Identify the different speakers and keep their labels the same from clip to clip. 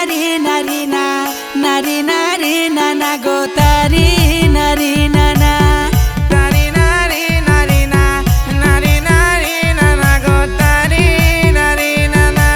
Speaker 1: नारी नारी ना नारी नारी ना ना गो तारी नारी ना ना
Speaker 2: तारी नारी नारी ना नारी नारी ना ना गो तारी नारी ना ना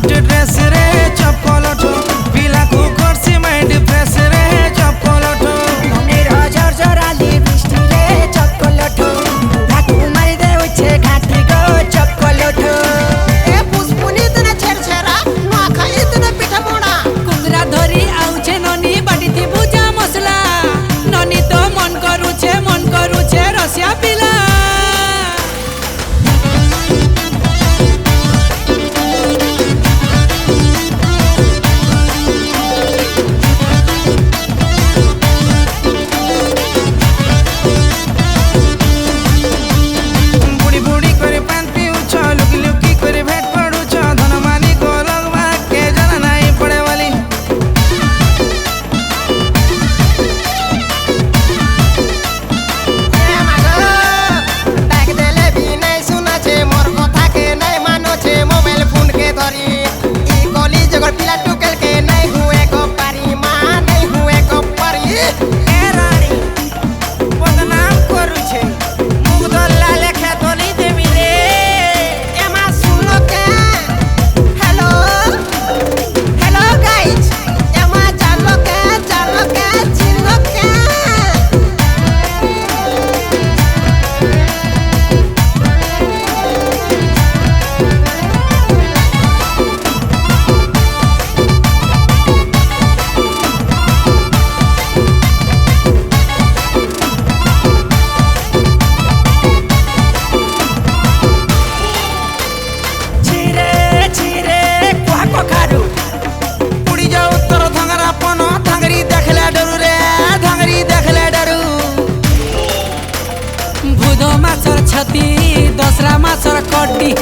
Speaker 2: ड्रेस रे चपलठो पिला को करसी माइंड फ्रेश रे चपलठो
Speaker 1: मनेर हजर जराली बृष्टि रे चपलठो ढाकू मारी दे उछे घाटी गो चपलठो
Speaker 3: ए पुष्पुनी तने छेरछेरा नुआ खाई तने पिठा मोड़ा
Speaker 1: कुंगरा धरी आउछे ननी बाटी थी बुझा मसला ननी तो मन करूछे रसिया पिला छती दसरा माछर कड्डी